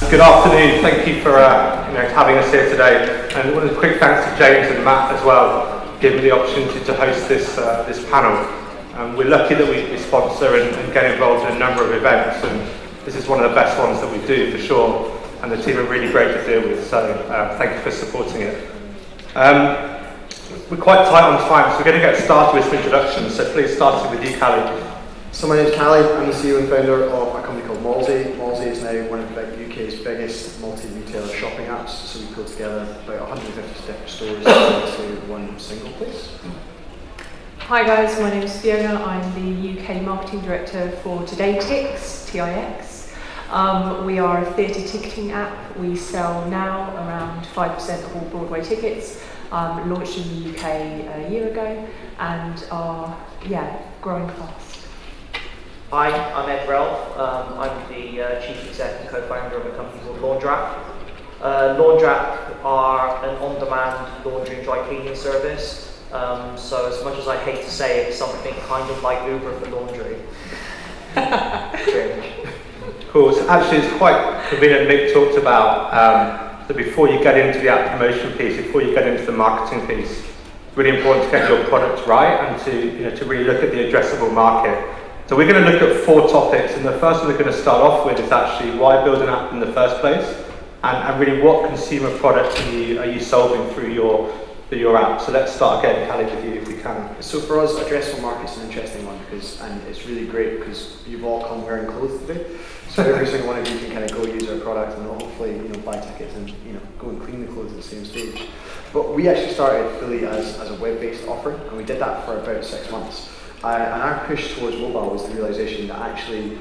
Good afternoon. Thank you for having us here today. And one quick thanks to James and Matt as well, giving me the opportunity to host this panel. We're lucky that we sponsor and get involved in a number of events, and this is one of the best ones that we do for sure. And the team are really great to deal with, so thank you for supporting it. We're quite tight on time, so we're going to get started with some introductions. So please start with you, Callie. So my name's Callie, I'm the CEO and founder of a company called Molsey. Molsey is now one of the UK's biggest multi-retailer shopping apps, so we pulled together about 150 different stores into one single place. Hi guys, my name is Fiona. I'm the UK Marketing Director for TodayTix, TIX. We are a theatre ticketing app. We sell now around 5% of all Broadway tickets. Launched in the UK a year ago and are growing fast. Hi, I'm Ed Ralph. I'm the Chief Exec and Co-founder of a company called Laundrapp. Laundrapp are an on-demand laundry and dry cleaning service. So as much as I hate to say it, it's something kind of like Uber for laundry. Cool. So actually, it's quite convenient. Nick talked about that before you get into the app promotion piece, before you get into the marketing piece, it's really important to get your product right and to really look at the addressable market. So we're going to look at 4 topics, and the first one we're going to start off with is actually why build an app in the first place, and really what consumer product are you solving through your app. So let's start again, Callie, with you if we can. So for us, addressable market's an interesting one and it's really great because you've all come wearing clothes today. So every single one of you can kind of go use our product and hopefully buy tickets and go and clean the clothes at the same stage. But we actually started fully as a web-based offering, and we did that for about 6 months. And our push towards mobile was the realization that actually,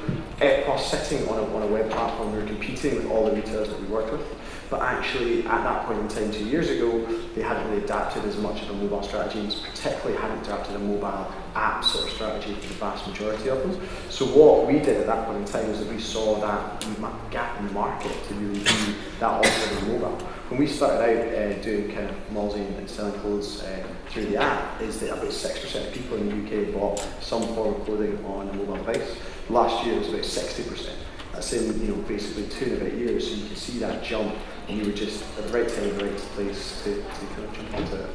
while sitting on a web platform, we were competing with all the retailers that we worked with. But actually, at that point in time, 2 years ago, they hadn't really adapted as much of a mobile strategy, and particularly hadn't adapted a mobile app sort of strategy for the vast majority of them. So what we did at that point in time was that we saw that gap in the market to really be that offer on mobile. When we started out doing kind of Molsey and selling clothes through the app, is that about 6% of people in the UK bought some form of clothing on a mobile device. Last year it was about 60%. That's in basically 2 and a bit years, so you can see that jump, and we were just at the right time, the right place to kind of jump into it.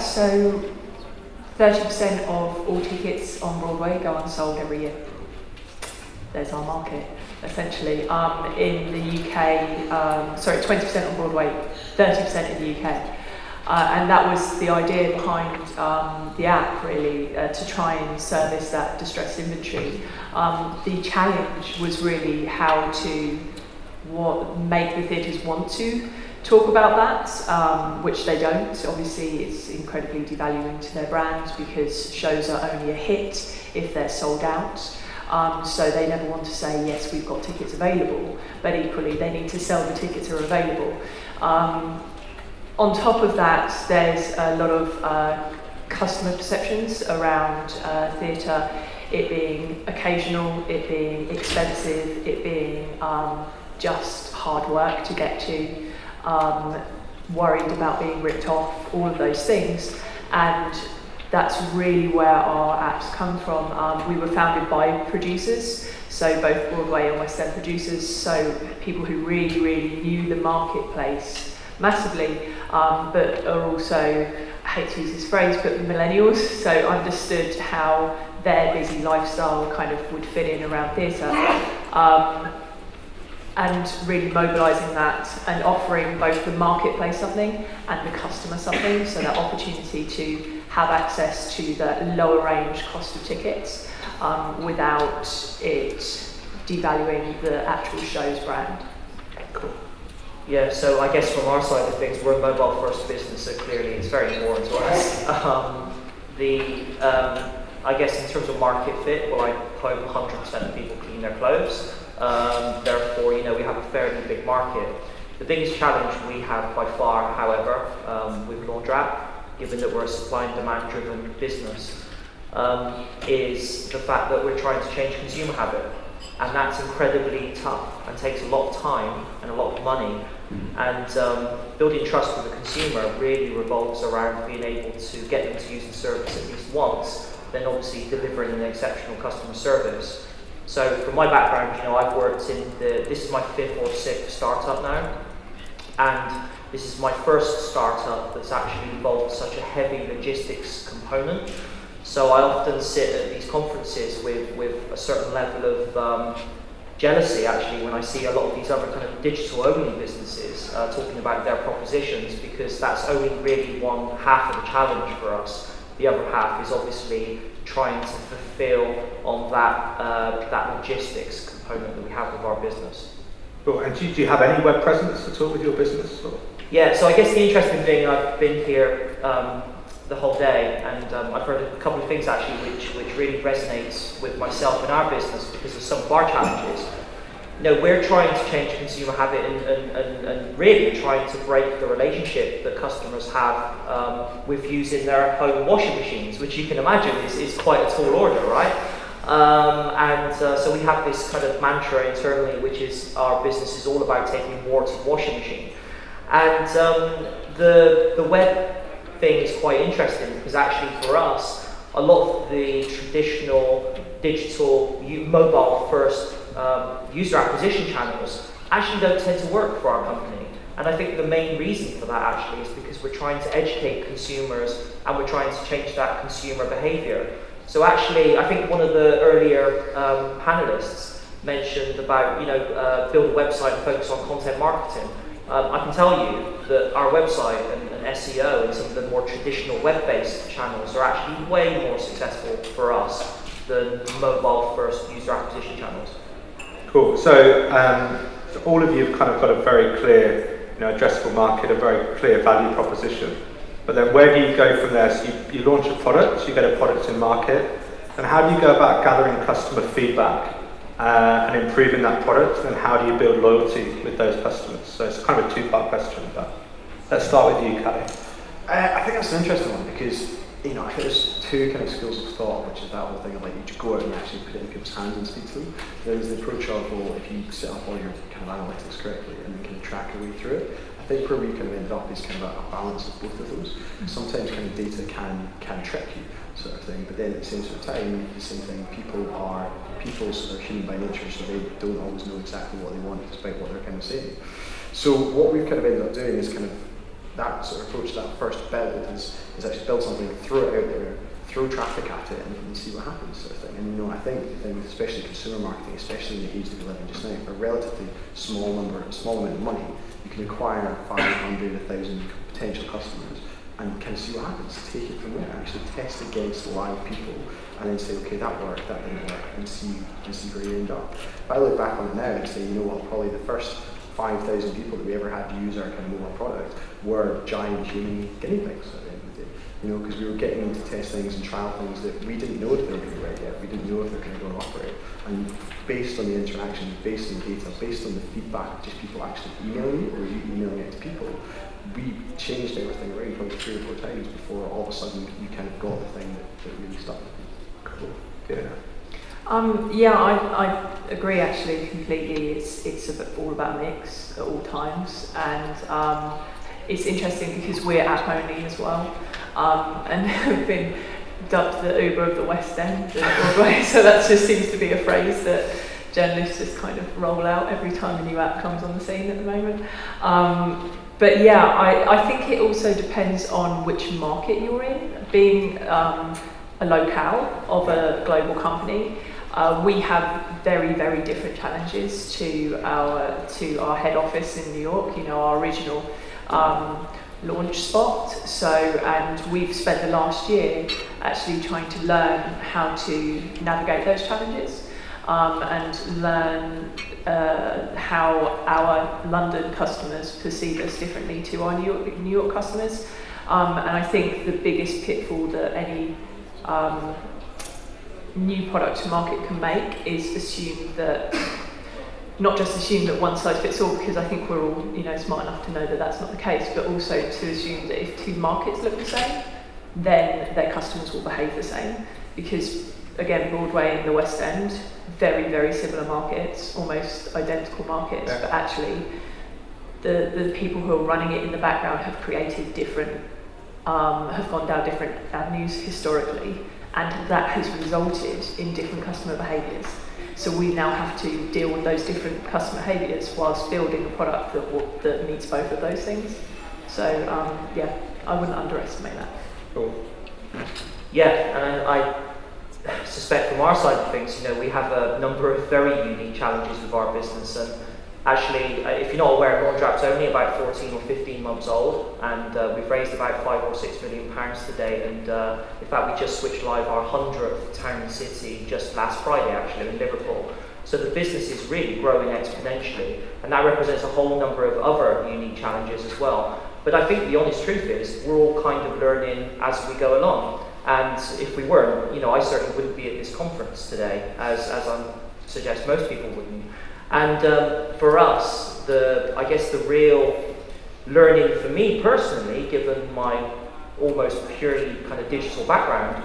So 30% of all tickets on Broadway go unsold every year. There's our market, essentially. In the UK, 20% on Broadway, 30% in the UK. And that was the idea behind the app, really, to try and service that distressed inventory. The challenge was really how to make the theatres want to talk about that, which they don't. Obviously, it's incredibly devaluing to their brand because shows are only a hit if they're sold out. So they never want to say, yes, we've got tickets available, but equally they need to sell the tickets are available. On top of that, there's a lot of customer perceptions around theatre, it being occasional, it being expensive, it being just hard work to get to, worried about being ripped off, all of those things. And that's really where our apps come from. We were founded by producers, so both Broadway and West End producers, so people who really, really knew the marketplace massively, but are also, I hate to use this phrase, but millennials, so understood how their busy lifestyle kind of would fit in around theatre. And really mobilising that and offering both the marketplace something and the customer something, so that opportunity to have access to the lower range cost of tickets without it devaluing the actual show's brand. Cool. Yeah, so I guess from our side of things, we're a mobile first business, so clearly it's very important to us. I guess in terms of market fit, well, I hope 100% of people clean their clothes. Therefore, we have a fairly big market. The biggest challenge we have by far, however, with Laundrapp, given that we're a supply and demand driven business, is the fact that we're trying to change consumer habit. And that's incredibly tough and takes a lot of time and a lot of money. And building trust with the consumer really revolves around being able to get them to use the service at least once, then obviously delivering an exceptional customer service. So from my background, I've worked this is my 5th or 6th startup now, and this is my first startup that's actually involved such a heavy logistics component. So I often sit at these conferences with a certain level of jealousy, actually, when I see a lot of these other kind of digital-only businesses talking about their propositions, because that's only really one half of the challenge for us. The other half is obviously trying to fulfill on that logistics component that we have with our business. Cool. And do you have any web presence at all with your business? Or? Yeah, so I guess the interesting thing, I've been here the whole day, and I've heard a couple of things actually which really resonates with myself and our business because of some of our challenges. We're trying to change consumer habit and really trying to break the relationship that customers have with using their home washing machines, which you can imagine is quite a tall order, right? So we have this kind of mantra internally, which is our business is all about taking water to the washing machine. And the web thing is quite interesting because actually for us, a lot of the traditional digital mobile first user acquisition channels actually don't tend to work for our company. And I think the main reason for that actually is because we're trying to educate consumers and we're trying to change that consumer behavior. So actually, I think one of the earlier panelists mentioned about, build a website and focus on content marketing. I can tell you that our website and SEO and some of the more traditional web-based channels are actually way more successful for us than mobile-first user acquisition channels. Cool. So all of you have kind of got a very clear, addressable market, a very clear value proposition. But then where do you go from there? So you launch a product, you get a product in market, and how do you go about gathering customer feedback and improving that product, and how do you build loyalty with those customers? So it's kind of a two-part question, but let's start with you, Callie. I think that's an interesting one because, I think there's two kind of schools of thought, which is that whole thing of like you just go out and actually put it in people's hands and speak to them. There's the approach of, well, if you set up all your kind of analytics correctly and you can track your way through it, I think where we kind of end up is kind of a balance of both of those. Sometimes kind of data can trick you, sort of thing, but then at the same sort of time, the same thing, people are human by nature, so they don't always know exactly what they want despite what they're kind of saying. So what we've kind of ended up doing is kind of that sort of approach, that first build is actually build something, throw it out there, throw traffic at it and see what happens, sort of thing. And I think especially consumer marketing, especially in the age that we live in just now, for a relatively small amount of money, you can acquire 500, 1,000 potential customers and kind of see what happens. Take it from there, actually test against live people, and then say, okay, that worked, that didn't work, and see where you end up. If I look back on it now and say, probably the first 5,000 people that we ever had to use our kind of mobile product were giant human guinea pigs at the end of the day. Because we were getting them to test things and trial things that we didn't know if they were going to be right yet. We didn't know if they were going to go and operate. And based on the interaction, based on the data, based on the feedback, just people actually emailing you or you emailing it to people, we changed everything around probably 3 or 4 times before all of a sudden you kind of got the thing that really stuck. Cool. Yeah. I agree actually completely. It's all about a mix at all times, and it's interesting because we're app only as well, and have been dubbed the Uber of the West End and Broadway. So that just seems to be a phrase that journalists just kind of roll out every time a new app comes on the scene at the moment. But yeah, I think it also depends on which market you're in. Being a locale of a global company, we have very, very different challenges to our head office in New York, our original launch spot. And we've spent the last year actually trying to learn how to navigate those challenges and learn how our London customers perceive us differently to our New York customers. And I think the biggest pitfall that any new product to market can make is not just assume that one size fits all, because I think we're all smart enough to know that that's not the case, but also to assume that if two markets look the same, then their customers will behave the same. Because again, Broadway and the West End, very, very similar markets, almost identical markets, but actually the people who are running it in the background have created different, have gone down different avenues historically, and that has resulted in different customer behaviours. So we now have to deal with those different customer behaviours whilst building a product that meets both of those things. So yeah, I wouldn't underestimate that. Cool. Yeah, and I suspect from our side of things, we have a number of very unique challenges with our business. And actually, if you're not aware, Laundrap's only about 14 or 15 months old, and we've raised about £5 or £6 million today. And in fact, we just switched live our 100th town and city just last Friday, actually, in Liverpool. So the business is really growing exponentially, and that represents a whole number of other unique challenges as well. But I think the honest truth is, we're all kind of learning as we go along. And if we weren't, I certainly wouldn't be at this conference today, as I suggest most people wouldn't. And for us, I guess the real learning for me personally, given my almost purely kind of digital background,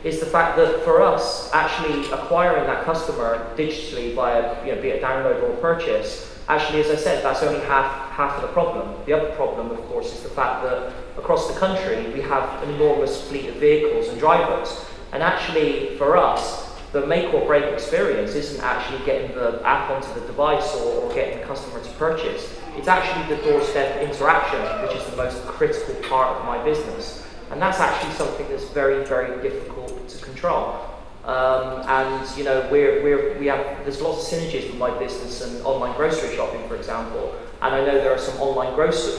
is the fact that for us, actually acquiring that customer digitally via, be it download or purchase, actually, as I said, that's only half of the problem. The other problem, of course, is the fact that across the country, we have an enormous fleet of vehicles and drivers. And actually, for us, the make or break experience isn't actually getting the app onto the device or getting the customer to purchase. It's actually the doorstep interaction, which is the most critical part of my business. And that's actually something that's very, very difficult to control. And there's lots of synergies with my business and online grocery shopping, for example. And I know there are some online grocery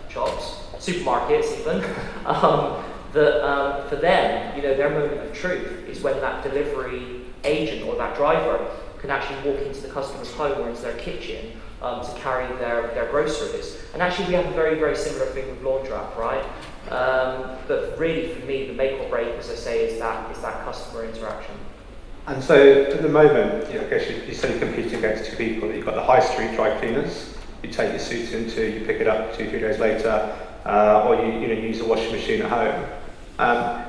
shops, supermarkets even, that for them, their moment of truth is when that delivery agent or that driver can actually walk into the customer's home or into their kitchen to carry their groceries. And actually, we have a very, very similar thing with Laundrap, right? But really, for me, the make or break, as I say, is that customer interaction. And so, at the moment, I guess you said you compete against two people. You've got the high street dry cleaners. You take your suit into, you pick it up 2-3 days later, or you use a washing machine at home.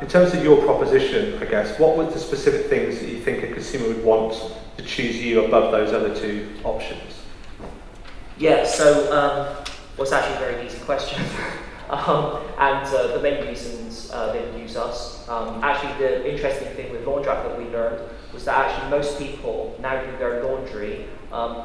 In terms of your proposition, I guess, what were the specific things that you think a consumer would want to choose you above those other two options? Yeah, so well, it's actually a very easy question. And the main reasons they would use us. Actually, the interesting thing with Laundrap that we learned was that actually most people now do their laundry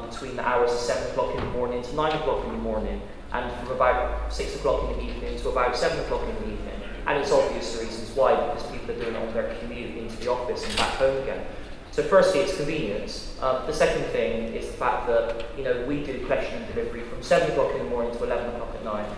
between the hours of 7 o'clock in the morning to 9 o'clock in the morning, and from about 6 o'clock in the evening to about 7 o'clock in the evening. And it's obvious the reasons why, because people are doing it on their commute into the office and back home again. So firstly, it's convenience. The second thing is the fact that we do collection and delivery from 7 o'clock in the morning to 11 o'clock at night.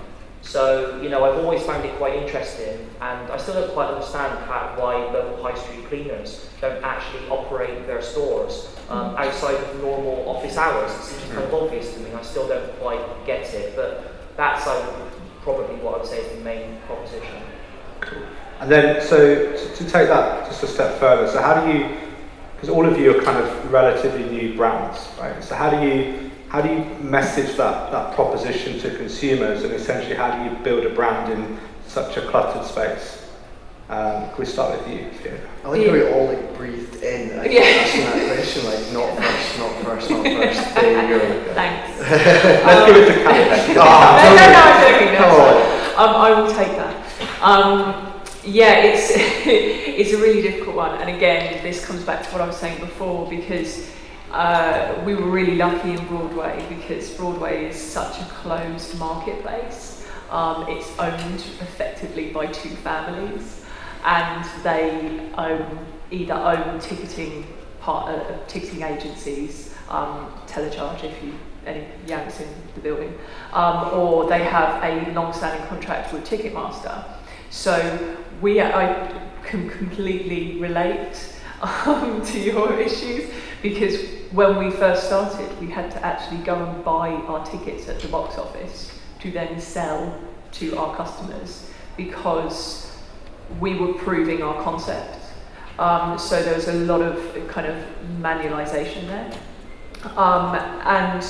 So I've always found it quite interesting, and I still don't quite understand why local high street cleaners don't actually operate their stores outside of normal office hours. It seems kind of obvious to me. I still don't quite get it, but that's probably what I would say is the main proposition. Cool. And then, so to take that just a step further, so how do you, because all of you are kind of relatively new brands, right? So how do you message that proposition to consumers, and essentially how do you build a brand in such a cluttered space? Can we start with you? Yeah. I like how we all breathed in asking that question, not first. There you go. Thanks. Let's give it to Kate. No, I'm joking. I will take that. It's a really difficult one, and again, this comes back to what I was saying before, because we were really lucky in Broadway, because Broadway is such a closed marketplace. It's owned effectively by two families, and they either own ticketing agencies, Telecharge if any Yanks in the building, or they have a long-standing contract with Ticketmaster. So I can completely relate to your issues, because when we first started, we had to actually go and buy our tickets at the box office to then sell to our customers, because we were proving our concept. So there was a lot of kind of manualization there. And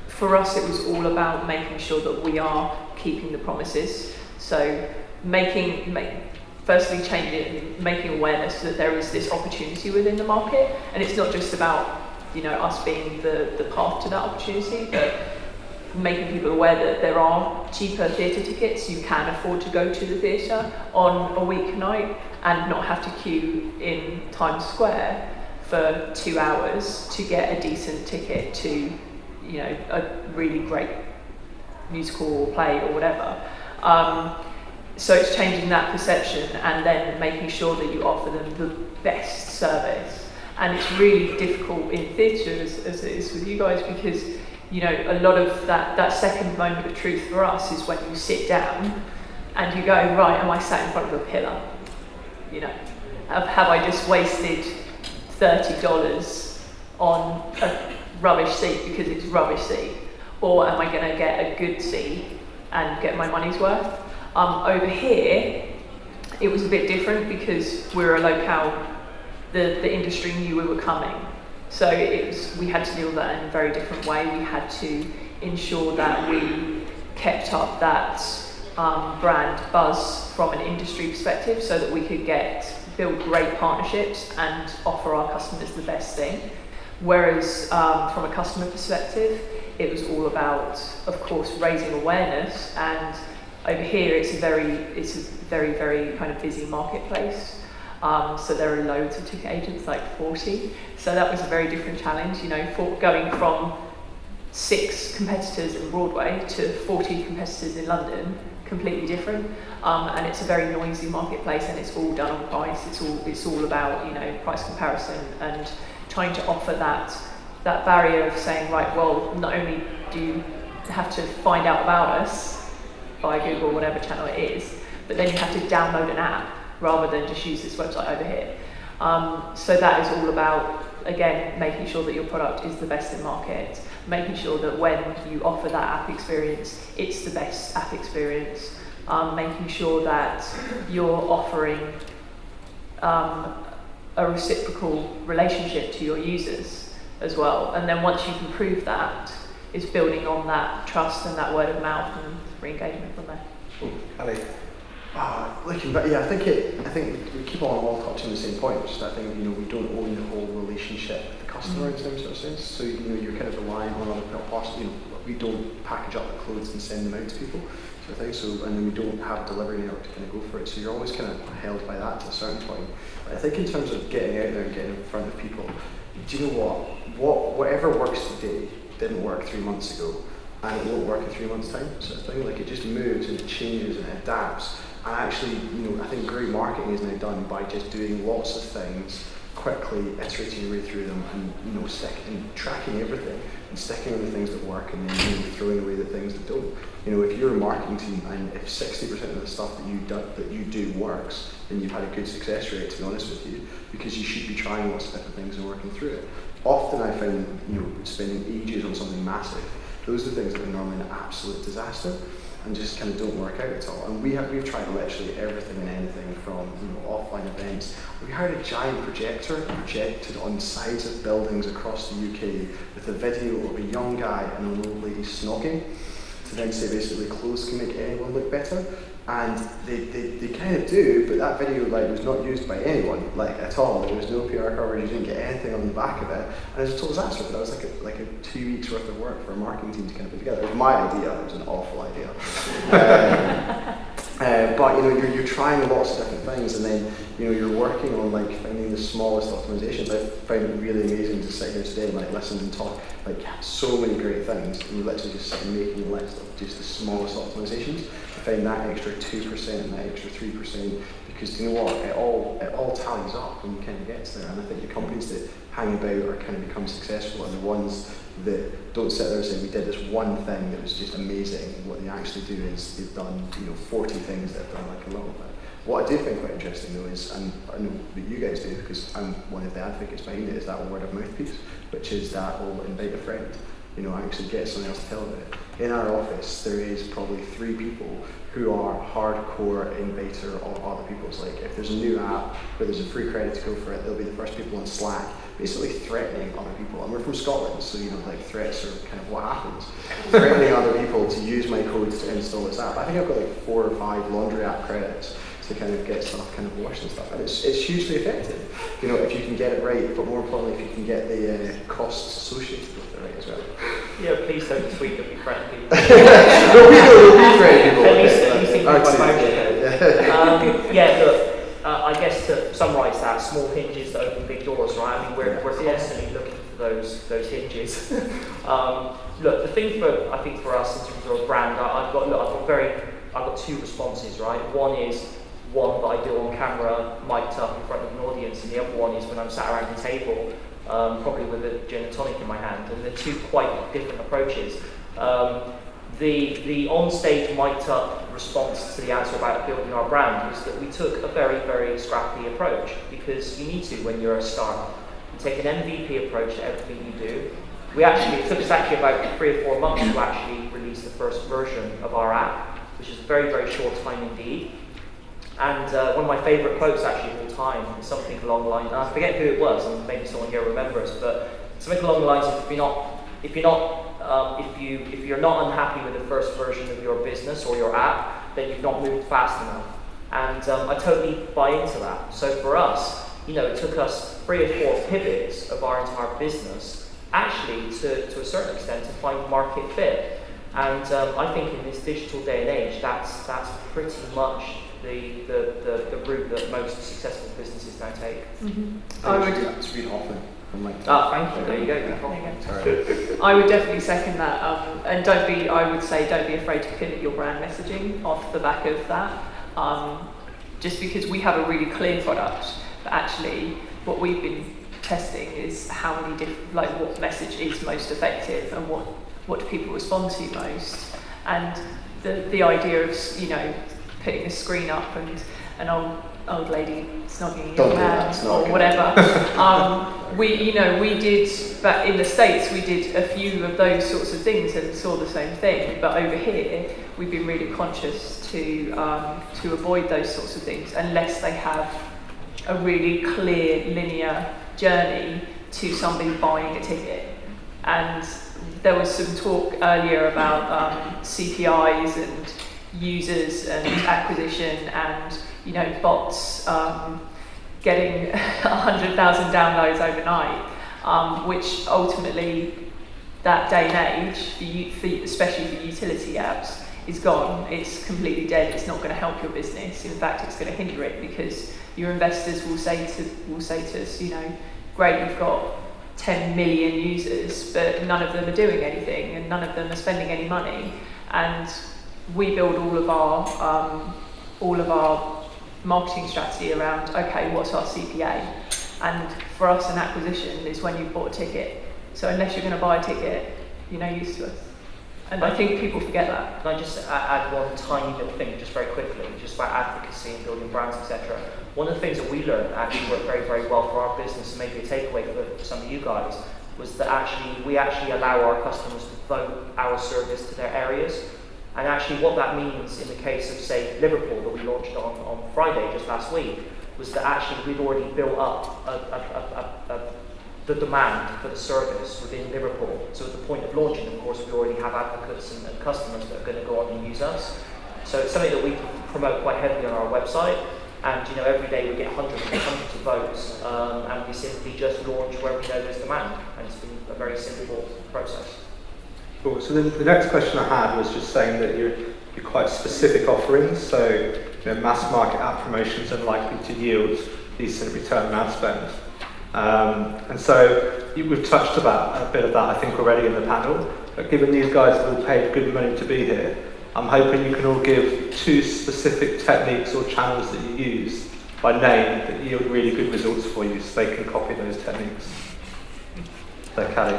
for us, it was all about making sure that we are keeping the promises. So firstly making awareness that there is this opportunity within the market, and it's not just about us being the path to that opportunity, but making people aware that there are cheaper theatre tickets. You can afford to go to the theatre on a weeknight and not have to queue in Times Square for 2 hours to get a decent ticket to, a really great musical or play or whatever. So it's changing that perception and then making sure that you offer them the best service. And it's really difficult in theatre as it is with you guys, because a lot of that second moment of truth for us is when you sit down and you go, right, am I sat in front of a pillar? Have I just wasted $30 on a rubbish seat because it's rubbish seat? Or am I going to get a good seat and get my money's worth? Over here, it was a bit different because we're a locale. The industry knew we were coming. So we had to deal with that in a very different way. We had to ensure that we kept up that brand buzz from an industry perspective so that we could build great partnerships and offer our customers the best thing. Whereas from a customer perspective, it was all about, of course, raising awareness. And over here, it's a very, very kind of busy marketplace. So there are loads of ticket agents, like 40. So that was a very different challenge, for going from 6 competitors in Broadway to 40 competitors in London, completely different. And it's a very noisy marketplace, and it's all done on price. It's all about, price comparison and trying to offer that barrier of saying, right, well, not only do you have to find out about us via Google, whatever channel it is, but then you have to download an app rather than just use this website over here. So that is all about, again, making sure that your product is the best in market, making sure that when you offer that app experience, it's the best app experience, making sure that you're offering a reciprocal relationship to your users as well. And then once you can prove that, it's building on that trust and that word of mouth and re-engagement from there. Ali? Looking back, I think we keep on all touching the same point, which is that thing, we don't own the whole relationship with the customer in some sort of sense. So you're kind of relying on other parts. We don't package up the clothes and send them out to people, sort of thing. So, and then we don't have a delivery network to kind of go for it. So you're always kind of held by that to a certain point. But I think in terms of getting out there and getting in front of people, do you know whatever works today didn't work 3 months ago, and it won't work in 3 months' time, sort of thing. Like, it just moves and it changes and it adapts. And actually, I think great marketing is now done by just doing lots of things quickly, iterating your way through them, and tracking everything and sticking on the things that work, and then throwing away the things that don't. If you're a marketing team and if 60% of the stuff that you do works, then you've had a good success rate, to be honest with you, because you should be trying lots of different things and working through it. Often I find spending ages on something massive, those are things that are normally an absolute disaster and just kind of don't work out at all. And we've tried literally everything and anything from offline events. We hired a giant projector projected on sides of buildings across the UK with a video of a young guy and an old lady snogging, to then say basically clothes can make anyone look better. And they kind of do, but that video was not used by anyone at all. There was no PR coverage. You didn't get anything on the back of it, and it was a total disaster. But that was like a 2 weeks worth of work for a marketing team to kind of put together. It was my idea. It was an awful idea. But you're trying lots of different things, and then you're working on finding the smallest optimizations. I found it really amazing to sit here today and listen and talk so many great things, and you literally just sit and making a list of just the smallest optimizations. I find that extra 2% and that extra 3%, because it all tallies up when you kind of get to there. And I think the companies that hang about or kind of become successful are the ones that don't sit there and say, we did this one thing that was just amazing. What they actually do is they've done 40 things that have done a little bit. What I do find quite interesting though is, and I know that you guys do because I'm one of the advocates behind it, is that word of mouth piece, which is that invite a friend. Actually get someone else to tell about it. In our office, there is probably 3 people who are hardcore inviter of other people's. If there's a new app where there's a free credit to go for it, they'll be the first people on Slack, basically threatening other people. And we're from Scotland, so threats are kind of what happens. Threatening other people to use my code to install this app. I think I've got 4 or 5 laundry app credits to to kind of get stuff kind of washed and stuff. And it's hugely effective, you know, if you can get it right, but more importantly, if you can get the costs associated with it right as well. Yeah, please don't tweet that we threaten people. No, we don't, we threaten people. At least think about it. yeah, look, I guess to summarise that, small hinges that open big doors, right? I mean, we're constantly looking for those hinges. Look, the thing I think for us in terms of a brand, I've got two responses, right? One that I do on camera, mic'd up in front of an audience, and the other one is when I'm sat around the table, probably with a gin and tonic in my hand, and they're two quite different approaches. The on-stage mic'd up response to the answer about building our brand was that we took a very, very scrappy approach, because you need to when you're a startup. You take an MVP approach to everything you do. It took us actually about 3 or 4 months to actually release the first version of our app, which is a very, very short time indeed. And one of my favourite quotes actually of all time is something along the lines, and I forget who it was, and maybe someone here remembers, but something along the lines of if you're not unhappy with the first version of your business or your app, then you've not moved fast enough. And I totally buy into that. So for us, you know, it took us 3 or 4 pivots of our entire business, actually to a certain extent, to find market fit. And I think in this digital day and age, that's pretty much the route that most successful businesses now take. Mm-hmm. It's Reid Hoffman. Thank you. There you go. Sorry. I would definitely second that, and I would say don't be afraid to pivot your brand messaging off the back of that. Just because we have a really clear product, but actually what we've been testing is how many what message is most effective and what do people respond to most. And the idea of, you know, putting the screen up and an old lady snogging a young man or whatever. We did, but in the States we did a few of those sorts of things and saw the same thing. But over here we've been really conscious to avoid those sorts of things unless they have a really clear linear journey to somebody buying a ticket. And there was some talk earlier about CPIs and users and acquisition and, you know, bots getting 100,000 downloads overnight, which ultimately that day and age, especially for utility apps, is gone. It's completely dead. It's not going to help your business. In fact, it's going to hinder it, because your investors will say to us, you know, great, you've got 10 million users, but none of them are doing anything and none of them are spending any money. And we build all of our marketing strategy around, okay, what's our CPA? And for us, an acquisition is when you've bought a ticket. So unless you're going to buy a ticket, you're no use to us. And I think people forget that. Can I just add one tiny little thing, just very quickly, just about advocacy and building brands, etc. One of the things that we learned actually worked very, very well for our business, and maybe a takeaway for some of you guys, was that we actually allow our customers to vote our service to their areas. And actually what that means in the case of, say, Liverpool, that we launched on Friday, just last week, was that actually we'd already built up the demand for the service within Liverpool. So at the point of launching, of course, we already have advocates and customers that are going to go on and use us. So it's something that we promote quite heavily on our website. And, you know, every day we get hundreds and hundreds of votes, and we simply just launch where we know there's demand. And it's been a very simple process. Cool. So the next question I had was just saying that you're quite specific offerings. So, you know, mass market app promotions are likely to yield decent return on ad spend. And so we've touched about a bit of that, I think, already in the panel. But given these guys have all paid good money to be here, I'm hoping you can all give 2 specific techniques or channels that you use by name that yield really good results for you, so they can copy those techniques. So, Callie.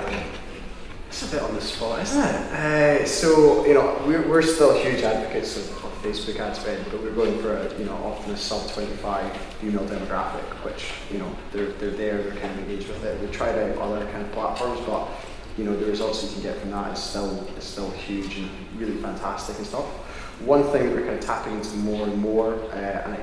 It's a bit on the spot, isn't it? So, you know, we're still huge advocates of Facebook ad spend, but we're going for often a sub 25 female demographic, which, you know, they're there, they're kind of engaged with it. We've tried out other kind of platforms, but, you know, the results you can get from that is still huge and really fantastic and stuff. One thing that we're kind of tapping into more and more, and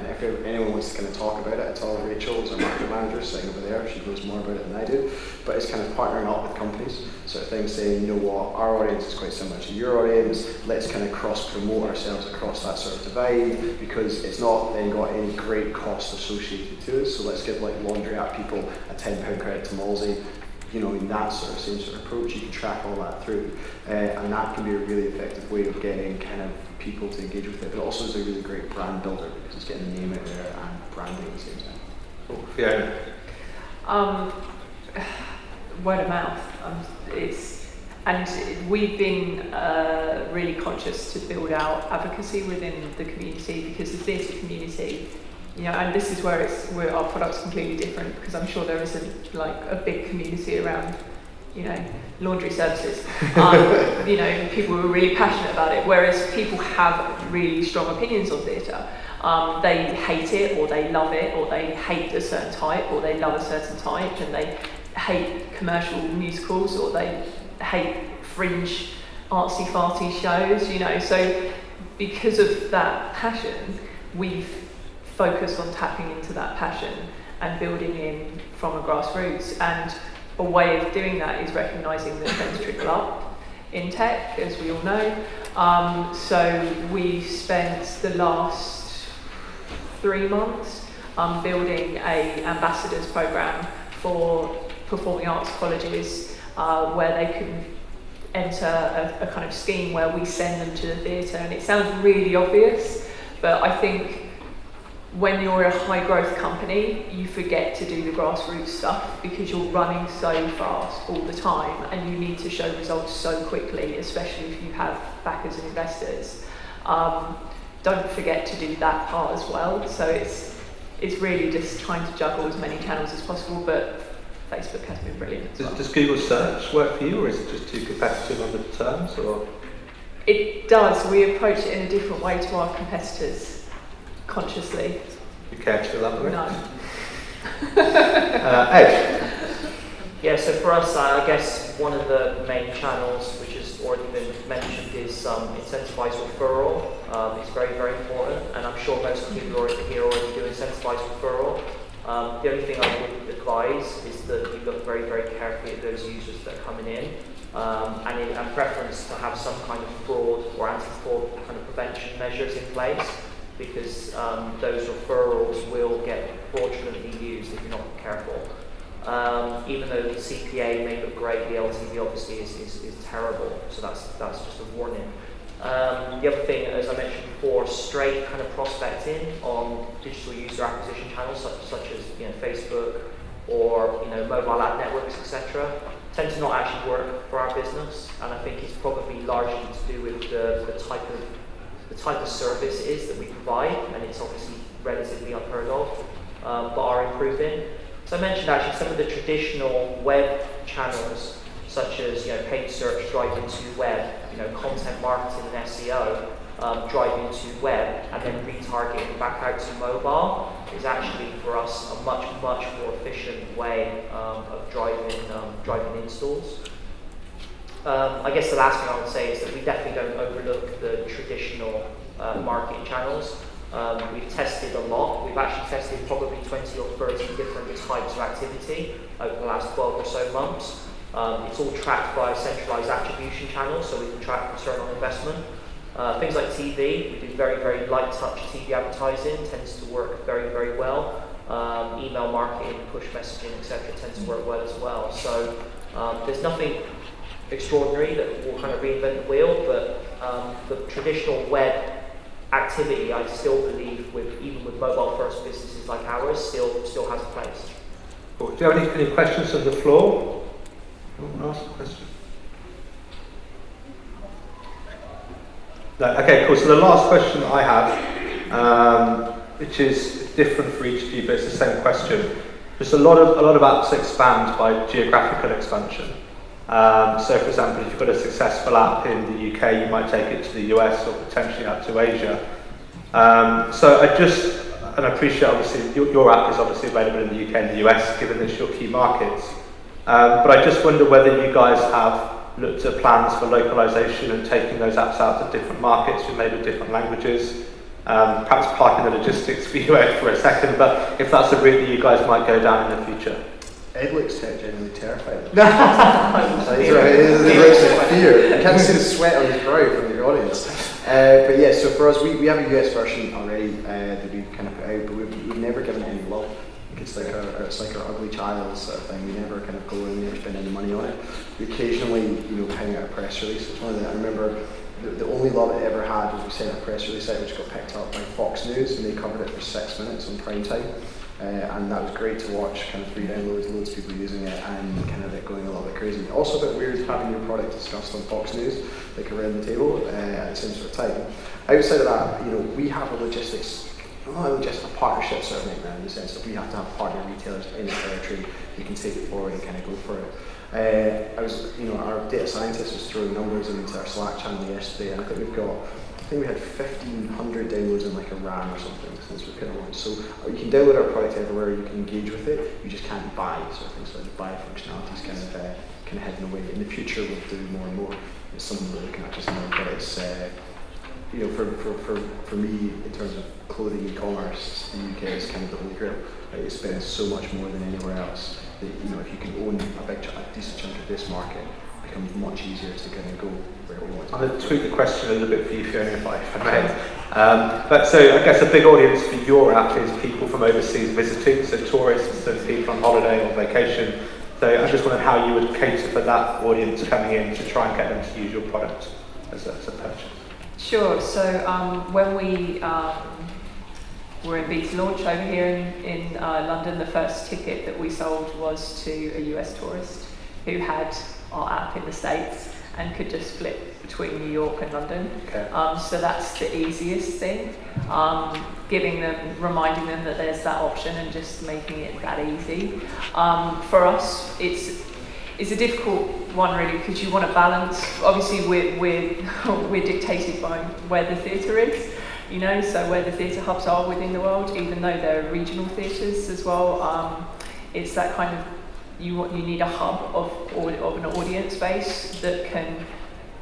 if anyone wants to kind of talk about it at all, Rachel is our market manager sitting over there. She knows more about it than I do, but it's kind of partnering up with companies, sort of thing, saying, you know what, our audience is quite similar to your audience. Let's kind of cross promote ourselves across that sort of divide, because it's not then got any great cost associated to it. So let's give like laundry app people a £10 credit to Malsey. You know, in that sort of same sort of approach, you can track all that through, and that can be a really effective way of getting kind of people to engage with it. But also is a really great brand builder because it's getting the name out there and branding at the same time. Cool. Fiona. Word of mouth. And we've been really conscious to build out advocacy within the community, because the theatre community, you know, and this is where our product's completely different, because I'm sure there isn't like a big community around, you know, laundry services. You know, people were really passionate about it, whereas people have really strong opinions on theatre. They hate it, or they love it, or they hate a certain type, or they love a certain type, and they hate commercial musicals, or they hate fringe artsy farty shows, you know. So because of that passion, we've focused on tapping into that passion and building in from a grassroots. And a way of doing that is recognising that trends trickle up in tech, as we all know. So we spent the last 3 months building a ambassadors program for performing arts colleges, where they can enter a kind of scheme where we send them to the theatre. And it sounds really obvious, but I think when you're a high growth company, you forget to do the grassroots stuff because you're running so fast all the time, and you need to show results so quickly, especially if you have backers and investors. Don't forget to do that part as well. So it's really just trying to juggle as many channels as possible, but Facebook has been brilliant as well. Does Google search work for you, or is it just too competitive on the terms? Or It does. We approach it in a different way to our competitors, consciously. you care to elaborate? No. Ed. Yeah, so for us, I guess one of the main channels, which has already been mentioned, is incentivized referral. It's very, very important, and I'm sure most people here already do incentivized referral. The only thing I would advise is that you look very, very carefully at those users that are coming in, and preference to have some kind of fraud or anti-fraud kind of prevention measures in place, because those referrals will get fraudulently used if you're not careful. Even though the CPA may look great, the LTV obviously is terrible, so that's just a warning. The other thing, as I mentioned before, straight kind of prospecting on digital user acquisition channels such as, you know, Facebook or, you know, mobile ad networks, etc., tend to not actually work for our business, and I think it's probably largely to do with the type of service it is that we provide, and it's obviously relatively unheard of, but are improving. So I mentioned actually some of the traditional web channels, such as, you know, paid search drive into web, you know, content marketing and SEO drive into web, and then retargeting back out to mobile is actually for us a much more efficient way of driving installs. I guess the last thing I would say is that we definitely don't overlook the traditional marketing channels. We've tested a lot. We've actually tested probably 20 or 30 different types of activity over the last 12 or so months. It's all tracked by a centralized attribution channel, so we can track return on investment. Things like TV, we do very, very light touch TV advertising, tends to work very, very well. Email marketing, push messaging, etc. tends to work well as well. So there's nothing extraordinary that will kind of reinvent the wheel, but the traditional web activity, I still believe, even with mobile first businesses like ours, still has a place. Cool. Do you have any questions from the floor? Ask a question. No, okay, cool. So the last question that I have, which is different for each of you, but it's the same question. Just a lot of apps expand by geographical expansion. So, for example, if you've got a successful app in the UK, you might take it to the US or potentially out to Asia. So I appreciate, obviously, your app is obviously available in the UK and the US, given it's your key markets. But I just wonder whether you guys have looked at plans for localization and taking those apps out to different markets with maybe different languages. Perhaps parking the logistics for you out for a second, but if that's a route that you guys might go down in the future. Ed looks genuinely terrified. He's right, fear. I can't see the sweat on his brow from your audience. But yeah, so for us, we have a US version already that we kind of put out, but we've never given it any love. It's like our ugly child sort of thing. We never kind of go and never spend any money on it. We occasionally, hang out a press release. It's one of the, I remember the only love it ever had was we sent a press release out which got picked up by Fox News, and they covered it for 6 minutes on prime time. And that was great to watch, kind of free downloads, loads of people using it, and kind of it going a little bit crazy. Also a bit weird having your product discussed on Fox News, like around the table at the same sort of time. Outside of that, we have a logistics, not just a partnership sort of thing now, in the sense that we have to have partner retailers in the territory who can take it forward and kind of go for it. Our data scientist was throwing numbers into our Slack channel yesterday, and I think we had 1,500 downloads in like a RAM or something since we kind of launched. So you can download our product everywhere, you can engage with it, you just can't buy sort of things. So the buy functionality is kind of heading away. In the future, we'll do more and more. It's something we're looking at just now, but it's for me in terms of clothing e-commerce, the UK is kind of the holy grail. Right? It spends so much more than anywhere else. That, if you can own a decent chunk of this market, it becomes much easier to kind of go where we want to. I'm going to tweak the question a little bit for you, Fiona, if I may. But so I guess a big audience for your app is people from overseas visiting, so tourists and people on holiday or vacation. So I just wondered how you would cater for that audience coming in to try and get them to use your product as a purchase. Sure. So when we were in beta launch over here in London, the first ticket that we sold was to a US tourist who had our app in the States and could just flip between New York and London. Okay. So that's the easiest thing. Reminding them that there's that option and just making it that easy. For us, it's a difficult one really, because you want to balance. Obviously, we're dictated by where the theatre is, so where the theatre hubs are within the world, even though there are regional theatres as well. It's that kind of you need a hub of an audience base that can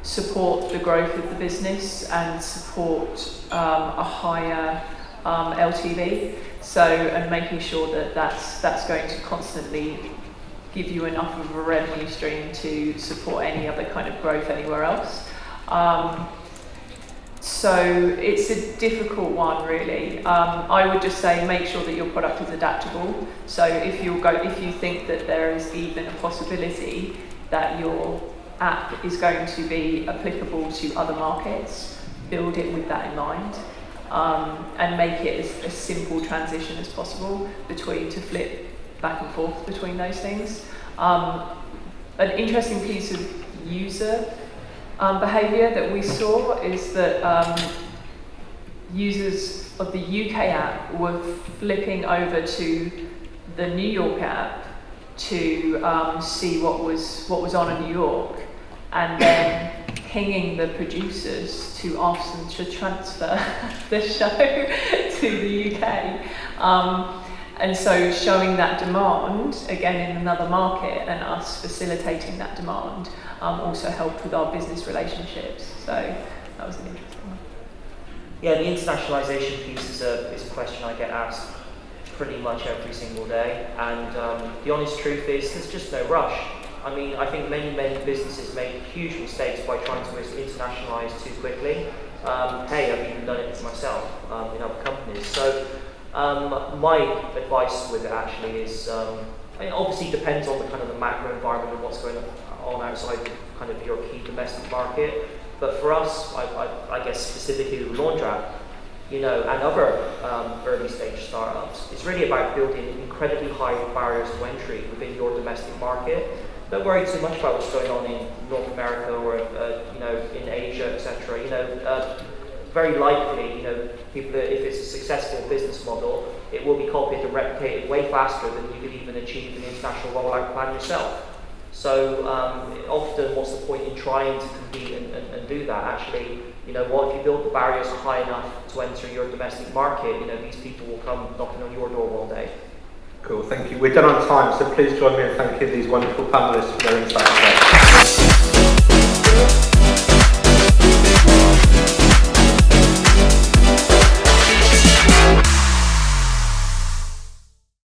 support the growth of the business and support a higher LTV. And making sure that that's going to constantly give you enough of a revenue stream to support any other kind of growth anywhere else. So it's a difficult one, really. I would just say make sure that your product is adaptable. So if you think that there is even a possibility that your app is going to be applicable to other markets, build it with that in mind, and make it as a simple transition as possible to flip back and forth between those things. An interesting piece of user behaviour that we saw is that users of the UK app were flipping over to the New York app to see what was on in New York, and then pinging the producers to ask them to transfer the show to the UK. And so showing that demand, again in another market, and us facilitating that demand also helped with our business relationships. So that was an interesting one. Yeah, the internationalization piece is a question I get asked pretty much every single day. And the honest truth is there's just no rush. I mean, I think many businesses make huge mistakes by trying to internationalize too quickly. Hey, I've even done it myself in other companies. So my advice with it actually is, it obviously depends on the kind of the macro environment and what's going on outside kind of your key domestic market. But for us, I guess specifically with Laundrette, and other early stage startups, it's really about building incredibly high barriers to entry within your domestic market. Don't worry too much about what's going on in North America or in Asia, etc. Very likely, people, if it's a successful business model, it will be copied and replicated way faster than you could even achieve an international rollout plan yourself. So often, what's the point in trying to compete and do that? Actually, if you build the barriers high enough to enter your domestic market, these people will come knocking on your door one day. Cool, thank you. We're done on time, so please join me in thanking these wonderful panellists for their insights.